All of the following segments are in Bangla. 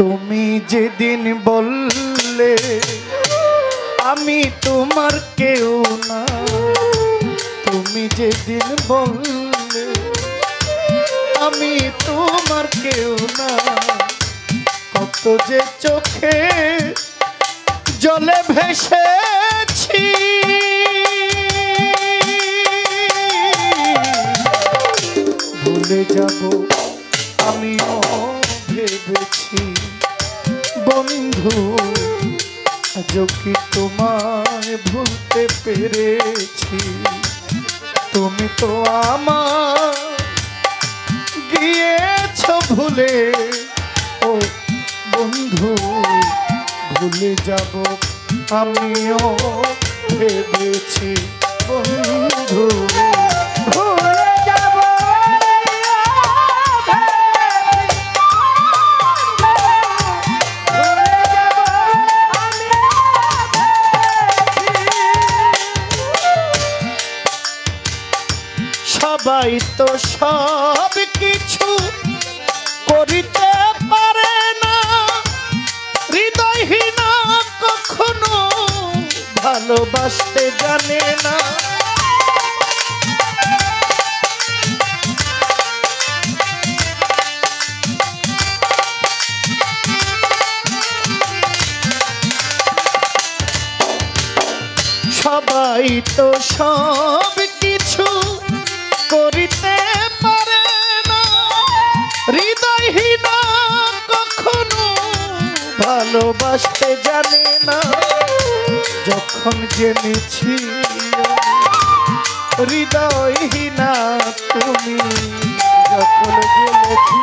তুমি যেদিন বললে আমি তোমার কেউ না, তুমি যেদিন বললে আমি তোমার কেউ না, কত যে চোখে জলে ভেসেছি, ভুলে যাব আমিও ভেবেছি বন্ধু, আজও কি তোমায় ভুলতে পেরেছি? তুমি তো আমার গিয়েছ ভুলে, ও বন্ধু ভুলে যাব আমিও ভেবেছি বন্ধু। সবাই তো সব কিছু করিতে পারে না, হৃদয়হীনা কখনো ভালোবাসতে জানে না। সবাই তো সব কিছু করিতে পারে না, হৃদয়হীনা কখনো ভালোবাসতে জানে না। যখন জেনেছি হৃদয়হীনা তুমি, যখন জেনেছি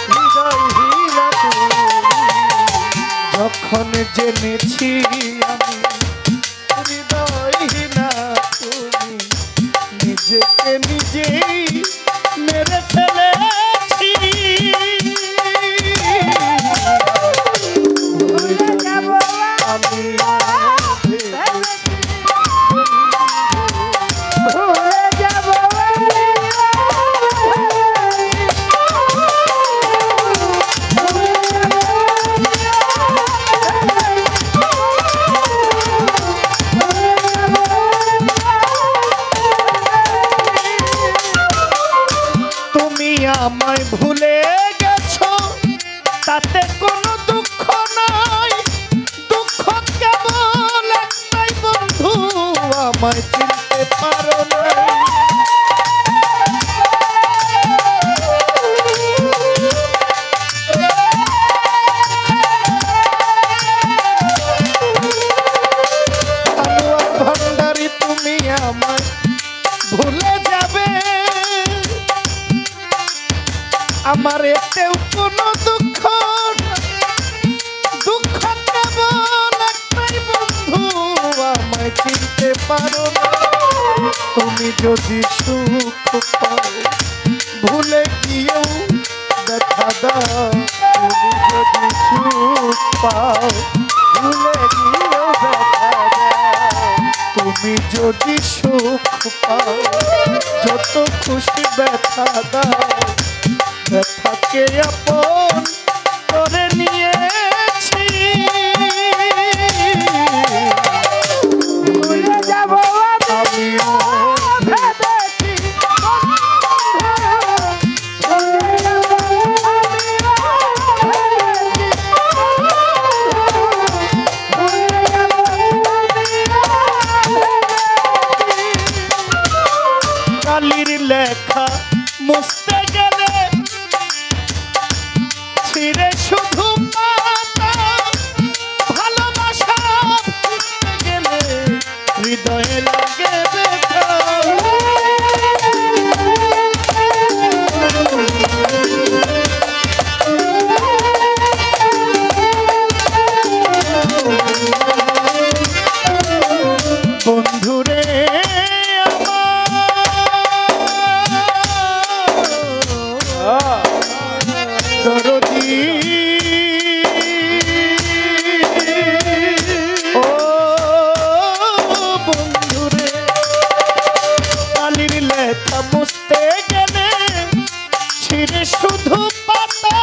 হৃদয়হীনা তুমি, যখন জেনেছি আমি হৃদয়হীনা তুমি, নিজেকে নিজেই মেরে ফেলেছি। আমি আমায় ভুলে গেছো তাতে কোনো দুঃখ নাই, দুঃখ কেবল একটাই বন্ধু আমায় চিনতে পারো না। আনোয়ার ভান্ডারী তুমি আমায় ভুলে যাবে, আমার এতেও কোনো দুঃখ, দুঃখ কেবল একটাই বন্ধু আমায় চিনতে পারো না। তুমি যদি সুখ পাও ভুলে গিয়েও দেখা দাও, তুমি যদি সুখ পাও ভুলে গিয়েও দেখা দাও, তুমি যদি সুখ পাও যত খুশি ব্যথা দাও, ব্যথাকে আপন করে নিয়েছি। ভুলে যাব আমিও ভেবেছি কালির লেখা মুছতে গেলে ছিঁড়ে শুধু পাতা, ভালোবাসা ভুলতে গেলে হৃদয়ে লাগে ব্যথা। বন্ধুরে দরদি ও বন্ধুরে, কালির লেখা মুছতে গেলে ছিঁড়ে শুধু পাতা,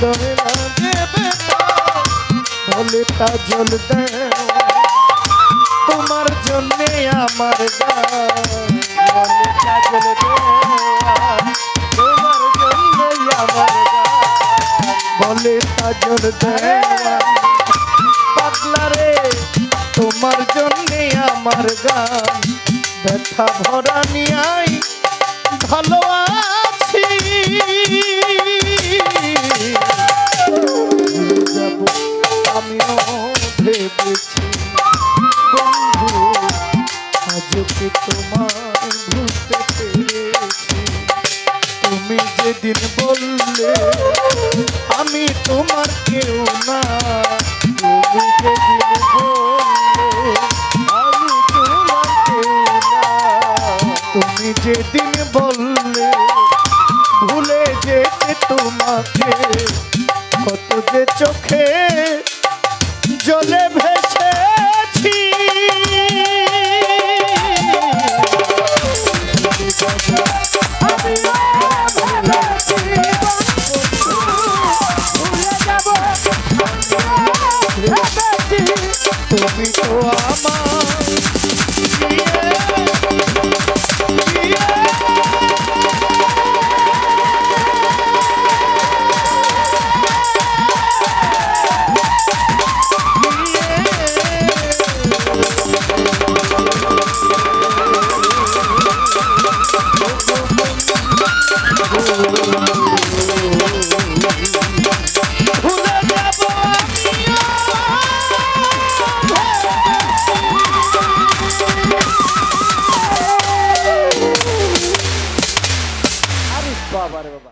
হৃদয়ে লাগে ব্যথা বলে কাজল দেও তোমার জন্যে আমার গান বলে কাজল দেওয়া তোমার জন্যে আমার গান বলে কাজল দেওয়া পাগলা রে তোমার জন্যে আমার গান ব্যথা ভরা নিয়াই ভালো আছি যাব আমিও ভেবেছি বন্ধু আজও কি তোমার ভুলতে পেরেছি তুমি যেদিন বললে আমি তোমার কেউ না তুমি যেদিন বললে আমি তোমার কেউ না তুমি যেদিন বললে ভুলে যেতে তোমাকে কত যে চোখে জলে ভেসেছি তুমি তো আমার বাবা রে বাবা।